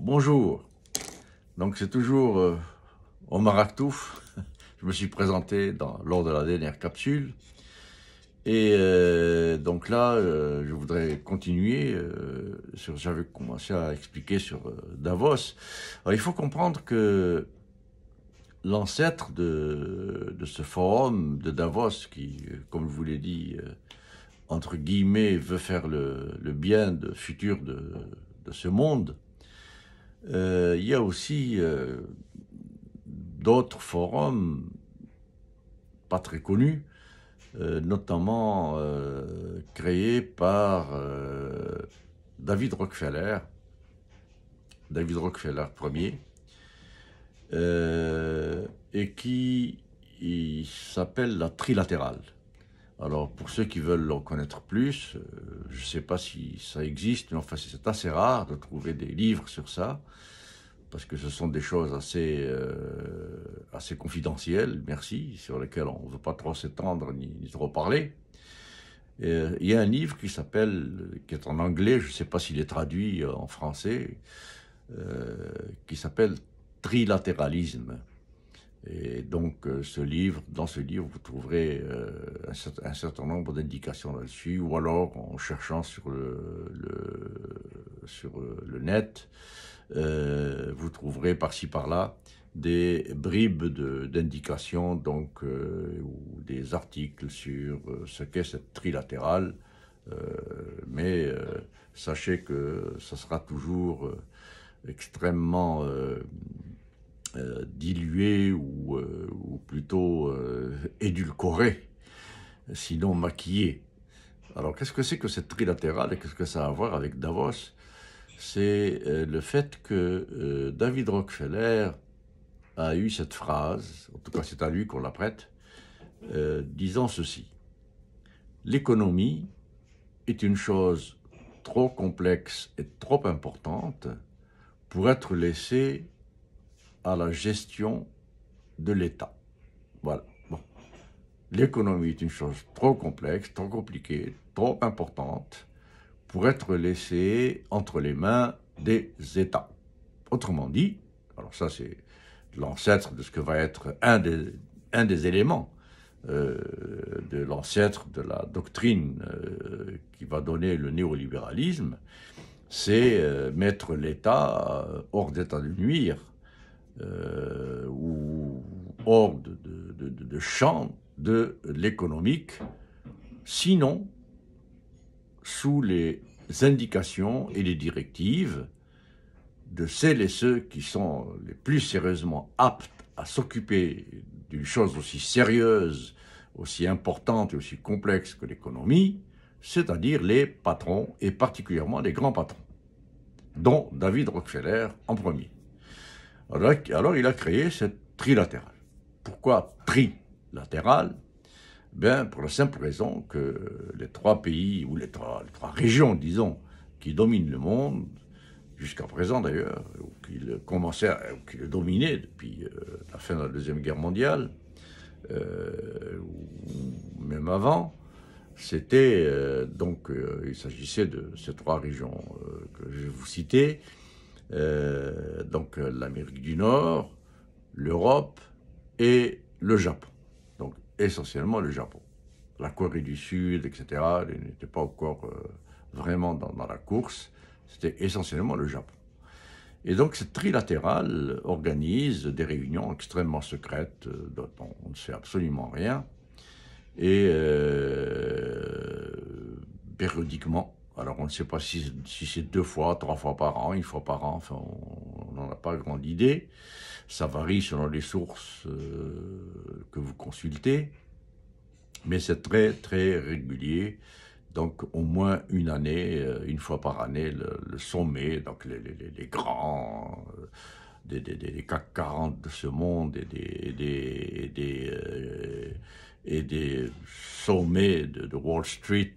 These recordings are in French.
Bonjour, donc c'est toujours Omar Aktouf. Je me suis présenté lors de la dernière capsule. Et donc là, je voudrais continuer j'avais commencé à expliquer sur Davos. Alors, il faut comprendre que l'ancêtre de ce forum de Davos, qui, comme je vous l'ai dit, entre guillemets, veut faire le bien futur de ce monde, il y a aussi d'autres forums pas très connus, notamment créés par David Rockefeller, David Rockefeller Ier, et qui s'appelle la trilatérale. Alors, pour ceux qui veulent en connaître plus, je ne sais pas si ça existe, mais enfin, c'est assez rare de trouver des livres sur ça, parce que ce sont des choses assez confidentielles, merci, sur lesquelles on ne veut pas trop s'étendre ni trop parler. Il y a un livre qui est en anglais, je ne sais pas s'il est traduit en français, qui s'appelle Trilatéralisme. Et donc, dans ce livre, vous trouverez un certain nombre d'indications là-dessus, ou alors en cherchant sur le net, vous trouverez par-ci par-là des bribes d'indications, donc, ou des articles sur ce qu'est cette trilatérale. Euh, mais sachez que ça sera toujours extrêmement dilué ou plutôt édulcoré, sinon maquillé. Alors, qu'est-ce que c'est que cette trilatérale et qu'est-ce que ça a à voir avec Davos? C'est le fait que David Rockefeller a eu cette phrase, en tout cas c'est à lui qu'on la prête, disant ceci: l'économie est une chose trop complexe et trop importante pour être laissée à la gestion de l'État. Voilà. Bon. L'économie est une chose trop complexe, trop compliquée, trop importante pour être laissée entre les mains des États. Autrement dit, alors ça c'est l'ancêtre de ce que va être un des éléments de l'ancêtre de la doctrine qui va donner le néolibéralisme, c'est mettre l'État hors d'état de nuire ou hors de champ de l'économique, sinon sous les indications et les directives de celles et ceux qui sont les plus sérieusement aptes à s'occuper d'une chose aussi sérieuse, aussi importante et aussi complexe que l'économie, c'est-à-dire les patrons, et particulièrement les grands patrons, dont David Rockefeller en premier. Alors il a créé cette trilatérale. Pourquoi trilatérale? Ben, pour la simple raison que les trois pays, ou les trois régions, disons, qui dominent le monde, jusqu'à présent d'ailleurs, ou qui le dominaient depuis la fin de la Deuxième Guerre mondiale, ou même avant, c'était il s'agissait de ces trois régions que je vais vous citer, donc l'Amérique du Nord, l'Europe et le Japon. Donc essentiellement le Japon. La Corée du Sud, etc., n'était pas encore vraiment dans la course, c'était essentiellement le Japon. Et donc cette trilatérale organise des réunions extrêmement secrètes dont on ne sait absolument rien, et périodiquement, alors on ne sait pas si c'est 2 fois, 3 fois par an, 1 fois par an, enfin on n'en a pas grande idée, ça varie selon les sources que vous consultez, mais c'est très très régulier. Donc au moins une année, 1 fois par année, le sommet, donc les grands des CAC 40 de ce monde et des sommets de Wall Street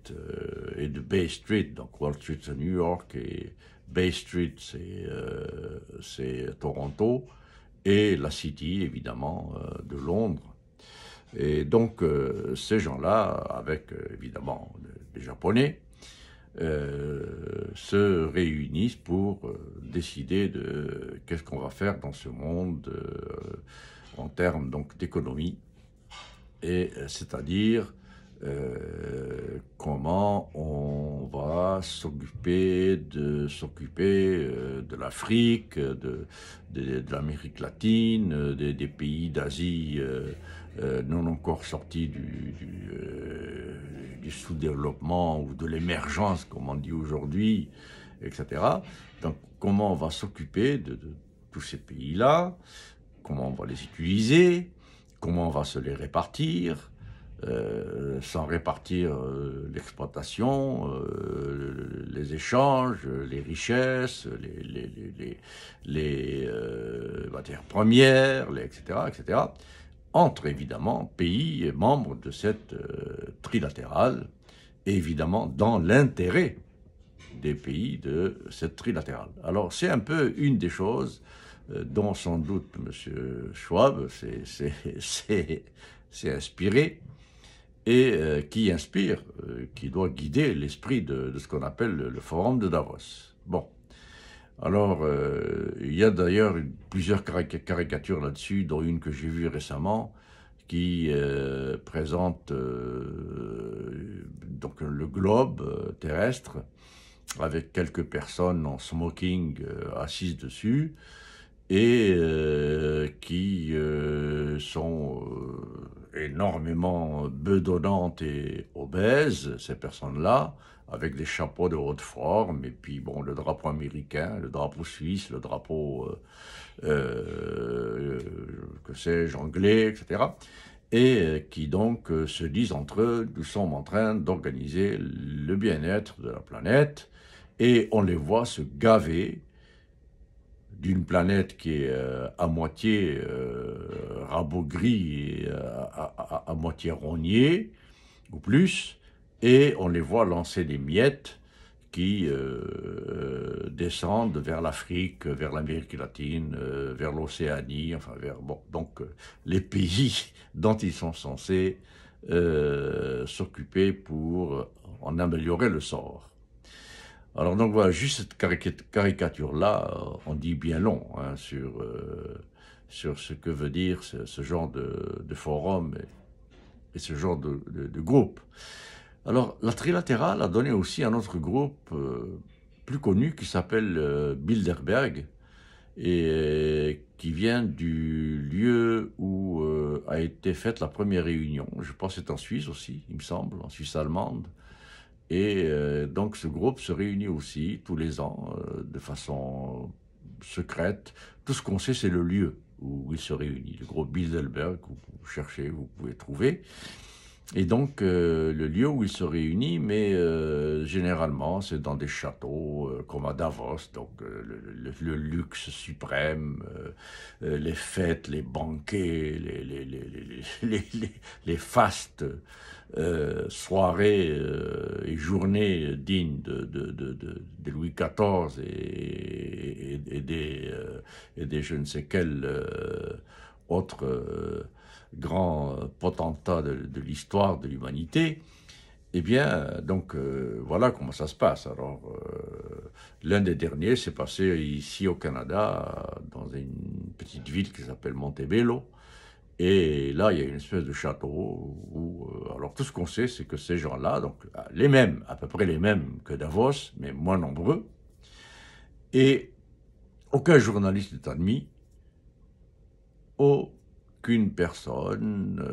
et de Bay Street. Donc Wall Street c'est New York et Bay Street c'est Toronto, et la City évidemment de Londres. Et donc ces gens-là, avec évidemment des Japonais, se réunissent pour décider de qu'est-ce qu'on va faire dans ce monde en termes donc d'économie, et c'est-à-dire comment on va s'occuper de l'Afrique, de l'Amérique latine, des pays d'Asie non encore sortis du sous-développement ou de l'émergence, comme on dit aujourd'hui, etc. Donc, comment on va s'occuper de tous ces pays-là, comment on va les utiliser, comment on va se les répartir, sans répartir l'exploitation, les échanges, les richesses, les matières premières, etc., etc., entre évidemment pays membres de cette trilatérale, et évidemment dans l'intérêt des pays de cette trilatérale. Alors c'est un peu une des choses dont sans doute M. Schwab s'est inspiré, et qui doit guider l'esprit de ce qu'on appelle le forum de Davos. Bon, alors il y a d'ailleurs plusieurs caricatures là-dessus, dont une que j'ai vue récemment, qui présente donc le globe terrestre, avec quelques personnes en smoking assises dessus, et qui sont énormément bedonnantes et obèses, ces personnes-là, avec des chapeaux de haute forme, et puis bon, le drapeau américain, le drapeau suisse, le drapeau, que sais-je, anglais, etc., et qui donc se disent entre eux, nous sommes en train d'organiser le bien-être de la planète, et on les voit se gaver d'une planète qui est à moitié rabougrie et à moitié rognée, ou plus, et on les voit lancer des miettes qui descendent vers l'Afrique, vers l'Amérique latine, vers l'Océanie, enfin vers bon, donc les pays dont ils sont censés s'occuper pour en améliorer le sort. Alors donc voilà, juste cette caricature-là, on dit bien long hein, sur ce que veut dire ce genre de forum et ce genre de groupe. Alors la trilatérale a donné aussi un autre groupe plus connu qui s'appelle Bilderberg, et qui vient du lieu où a été faite la première réunion. Je pense que c'est en Suisse aussi, il me semble, en Suisse allemande. Et donc ce groupe se réunit aussi tous les ans de façon secrète. Tout ce qu'on sait, c'est le lieu où il se réunit. Le groupe Bilderberg, vous cherchez, vous pouvez trouver. Et donc le lieu où il se réunit, mais généralement c'est dans des châteaux comme à Davos, donc le luxe suprême, les fêtes, les banquets, les fastes soirées et journées dignes de Louis XIV et des je ne sais quels autres grands potentats de l'histoire de l'humanité. Eh bien, donc, voilà comment ça se passe. Alors, l'un des derniers s'est passé ici au Canada, dans une petite ville qui s'appelle Montebello. Et là, il y a une espèce de château où, alors tout ce qu'on sait, c'est que ces gens-là, donc les mêmes, à peu près les mêmes que Davos, mais moins nombreux, et aucun journaliste n'est admis, aucune personne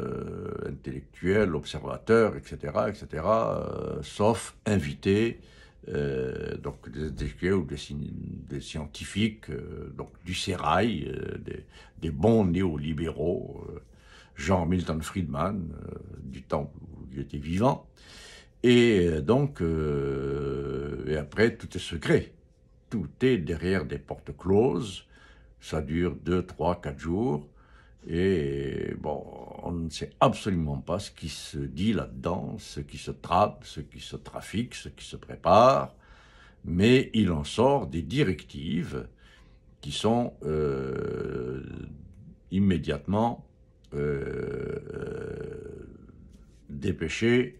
intellectuelle, observateur, etc., sauf invité, donc des intellectuels ou des scientifiques, donc du sérail, des bons néolibéraux, genre Milton Friedman, du temps où il était vivant, et donc, et après, tout est secret, tout est derrière des portes closes, ça dure 2, 3, 4 jours, et bon, on ne sait absolument pas ce qui se dit là-dedans, ce qui se trame, ce qui se trafique, ce qui se prépare, mais il en sort des directives qui sont immédiatement dépêchées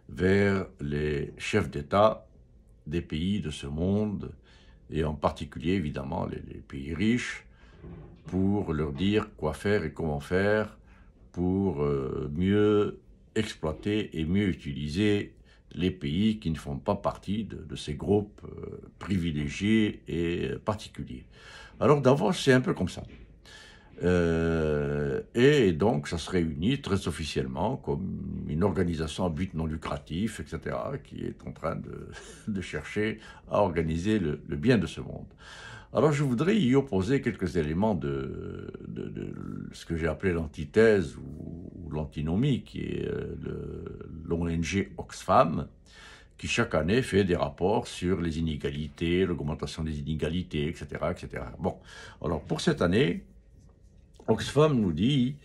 vers les chefs d'État des pays de ce monde, et en particulier évidemment les pays riches, pour leur dire quoi faire et comment faire pour mieux exploiter et mieux utiliser les pays qui ne font pas partie de ces groupes privilégiés et particuliers. Alors Davos, c'est un peu comme ça. Et donc, ça se réunit très officiellement comme une organisation à but non lucratif, etc., qui est en train de chercher à organiser le bien de ce monde. Alors, je voudrais y opposer quelques éléments de ce que j'ai appelé l'antithèse ou l'antinomie, qui est l'ONG Oxfam, qui chaque année fait des rapports sur les inégalités, l'augmentation des inégalités, etc., etc. Bon, alors pour cette année, Oxfam nous dit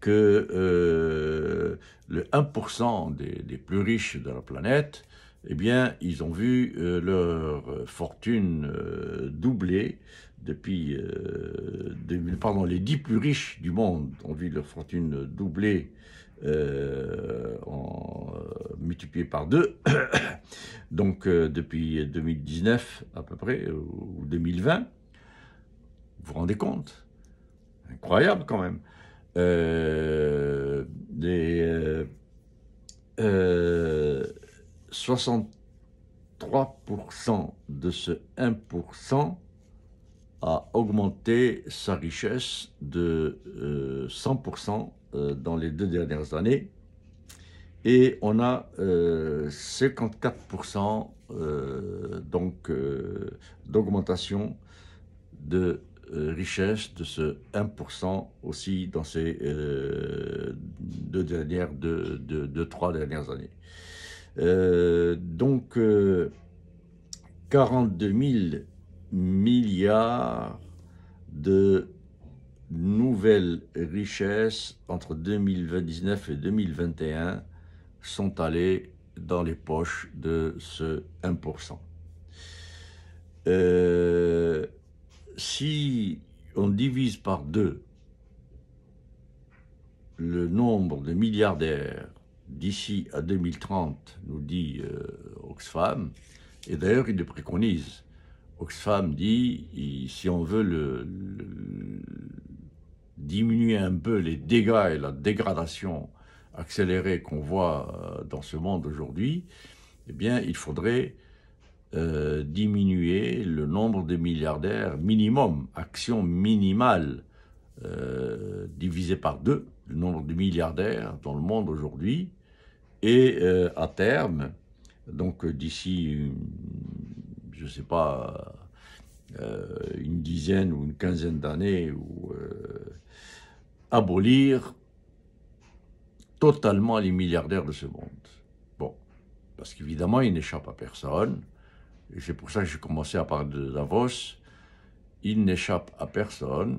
que le 1% des plus riches de la planète, eh bien, ils ont vu leur fortune doubler depuis... pardon, les 10 plus riches du monde ont vu leur fortune doubler multiplié par 2, donc depuis 2019 à peu près, ou 2020. Vous vous rendez compte? Incroyable quand même. Les 63% de ce 1% a augmenté sa richesse de 100% dans les 2 dernières années. Et on a 54% d'augmentation de richesse de ce 1% aussi dans ces 3 dernières années. Donc 42 000 milliards de nouvelles richesses entre 2019 et 2021 sont allées dans les poches de ce 1%. Si on divise par 2 le nombre de milliardaires d'ici à 2030, nous dit Oxfam, et d'ailleurs il le préconise. Oxfam dit, si on veut diminuer un peu les dégâts et la dégradation accélérée qu'on voit dans ce monde aujourd'hui, eh bien il faudrait diminuer le nombre de milliardaires minimum, action minimale divisé par 2, le nombre de milliardaires dans le monde aujourd'hui, et à terme, donc d'ici, je ne sais pas, une dizaine ou une quinzaine d'années, ou abolir totalement les milliardaires de ce monde. Bon, parce qu'évidemment, il n'échappe à personne, et c'est pour ça que j'ai commencé à parler de Davos, il n'échappe à personne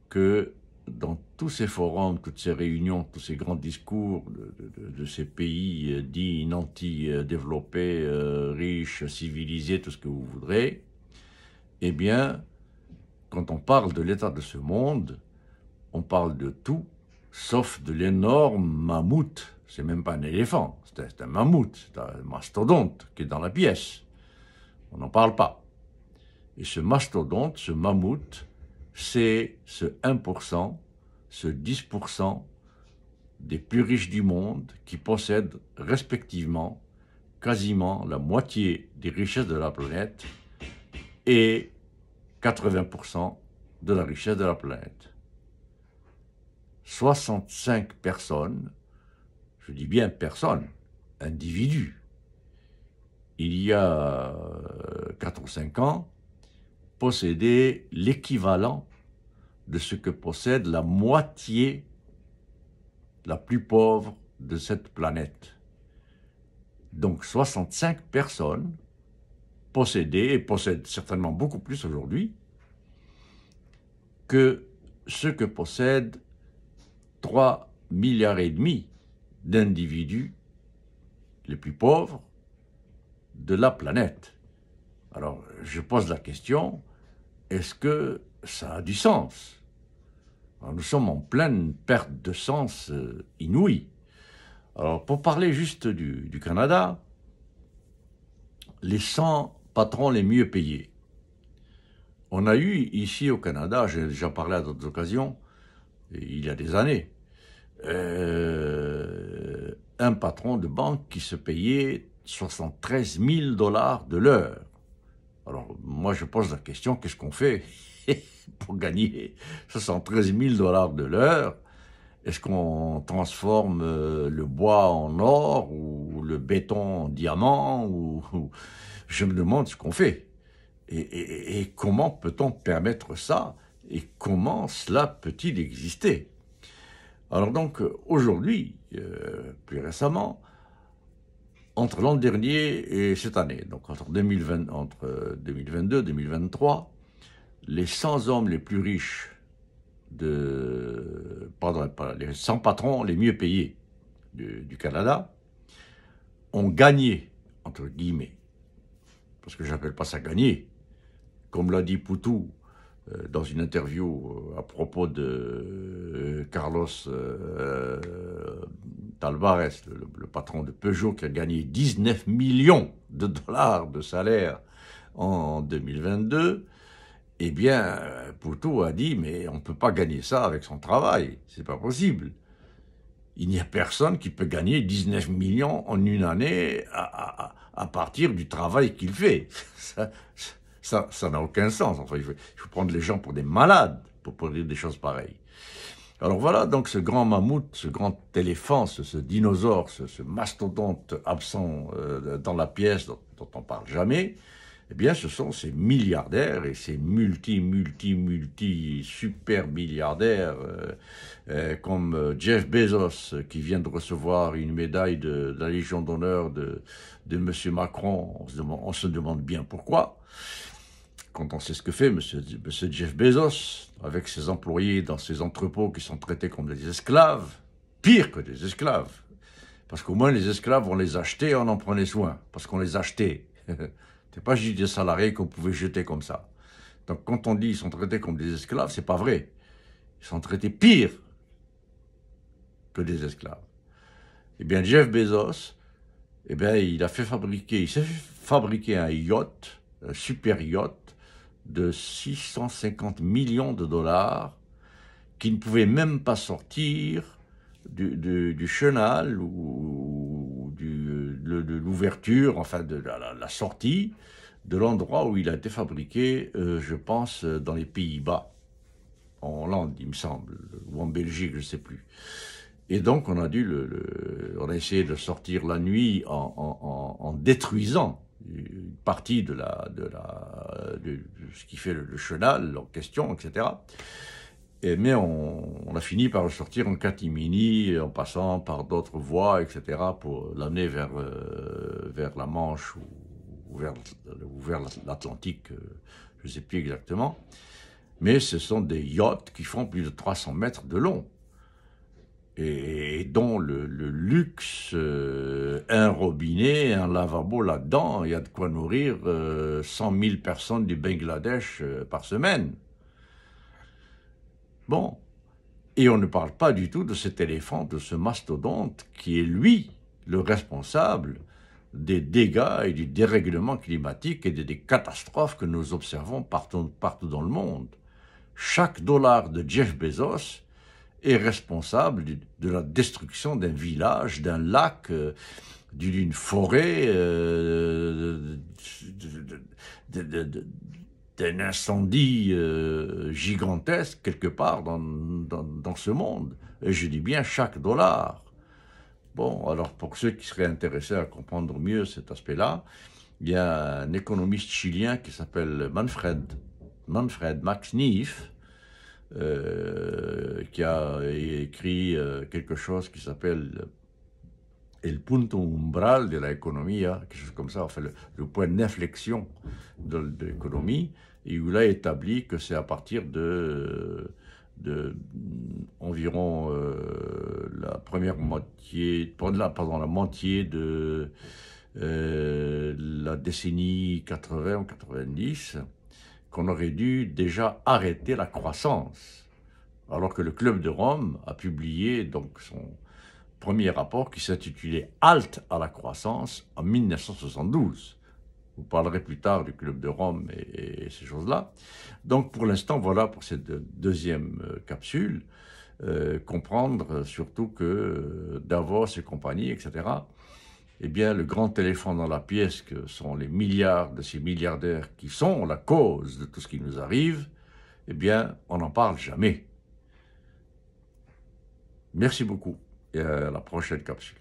que dans tous ces forums, toutes ces réunions, tous ces grands discours de ces pays dits nantis développés, riches, civilisés, tout ce que vous voudrez, eh bien, quand on parle de l'état de ce monde, on parle de tout, sauf de l'énorme mammouth. C'est même pas un éléphant, c'est un mammouth, c'est un mastodonte qui est dans la pièce. On n'en parle pas. Et ce mastodonte, ce mammouth, c'est ce 1%, ce 10% des plus riches du monde qui possèdent respectivement quasiment la moitié des richesses de la planète et 80% de la richesse de la planète. 65 personnes, je dis bien personnes, individus, il y a 4 ou 5 ans, possédaient l'équivalent de ce que possède la moitié la plus pauvre de cette planète. Donc 65 personnes possédaient, et possèdent certainement beaucoup plus aujourd'hui, que ce que possèdent 3,5 milliards d'individus les plus pauvres de la planète. Alors, je pose la question, est-ce que ça a du sens? Alors, nous sommes en pleine perte de sens inouïe. Alors, pour parler juste du Canada, les 100 patrons les mieux payés. On a eu ici au Canada, j'ai déjà parlé à d'autres occasions, il y a des années, un patron de banque qui se payait 73 000 $ de l'heure. Alors, moi, je pose la question, qu'est-ce qu'on fait pour gagner 73 000 $ de l'heure? Est-ce qu'on transforme le bois en or ou le béton en diamant Je me demande ce qu'on fait. Et comment peut-on permettre ça? Et comment cela peut-il exister? Alors donc, aujourd'hui, plus récemment, entre l'an dernier et cette année, donc entre 2022 et 2023, les 100 hommes les plus riches pardon, les 100 patrons les mieux payés du Canada ont gagné, entre guillemets, parce que je n'appelle pas ça gagner, comme l'a dit Poutou dans une interview à propos de Carlos Tavares, le patron de Peugeot, qui a gagné 19 millions de dollars de salaire en 2022, eh bien, Poutou a dit, mais on ne peut pas gagner ça avec son travail, c'est pas possible. Il n'y a personne qui peut gagner 19 millions en une année à partir du travail qu'il fait. Ça n'a aucun sens. Enfin, il faut prendre les gens pour des malades pour dire des choses pareilles. Alors voilà, donc ce grand mammouth, ce grand éléphant, ce dinosaure, ce mastodonte absent dans la pièce dont on ne parle jamais, eh bien ce sont ces milliardaires et ces multi super milliardaires comme Jeff Bezos qui vient de recevoir une médaille de la Légion d'honneur de M. Macron. On se demande bien pourquoi. Quand on sait ce que fait monsieur Jeff Bezos, avec ses employés dans ses entrepôts qui sont traités comme des esclaves, pire que des esclaves, parce qu'au moins les esclaves, on les achetait et on en prenait soin, parce qu'on les achetait. C'est pas juste des salariés qu'on pouvait jeter comme ça. Donc quand on dit qu'ils sont traités comme des esclaves, c'est pas vrai. Ils sont traités pire que des esclaves. Eh bien Jeff Bezos, eh bien il s'est fait fabriquer un yacht, un super yacht, de 650 millions de dollars qui ne pouvait même pas sortir du chenal ou de l'ouverture, enfin de la sortie de l'endroit où il a été fabriqué, je pense, dans les Pays-Bas, en Hollande, il me semble, ou en Belgique, je ne sais plus. Et donc, on a essayé de sortir la nuit en détruisant une partie de ce qui fait le chenal en question, etc. Mais on a fini par le sortir en catimini, en passant par d'autres voies, etc., pour l'amener vers la Manche ou vers l'Atlantique, je ne sais plus exactement. Mais ce sont des yachts qui font plus de 300 mètres de long et dont le luxe, un robinet, un lavabo là-dedans, il y a de quoi nourrir 100 000 personnes du Bangladesh par semaine. Bon, et on ne parle pas du tout de cet éléphant, de ce mastodonte qui est lui le responsable des dégâts et du dérèglement climatique et des catastrophes que nous observons partout dans le monde. Chaque dollar de Jeff Bezos est responsable de la destruction d'un village, d'un lac, d'une forêt, d'un incendie gigantesque quelque part dans ce monde. Et je dis bien chaque dollar. Bon, alors pour ceux qui seraient intéressés à comprendre mieux cet aspect-là, il y a un économiste chilien qui s'appelle Manfred Max Neef, qui a écrit quelque chose qui s'appelle El punto umbral de la economía, quelque chose comme ça, enfin le point d'inflexion de l'économie, et où il a établi que c'est à partir environ la première moitié, pendant la moitié de la décennie 80 ou 90, qu'on aurait dû déjà arrêter la croissance, alors que le Club de Rome a publié donc son premier rapport qui s'intitulait « Halte à la croissance » en 1972. vous parlerez plus tard du Club de Rome et ces choses-là. Donc pour l'instant, voilà pour cette deuxième capsule. Comprendre surtout que Davos et compagnie, etc., eh bien, le grand éléphant dans la pièce, que sont les milliards de ces milliardaires qui sont la cause de tout ce qui nous arrive, eh bien, on n'en parle jamais. Merci beaucoup et à la prochaine capsule.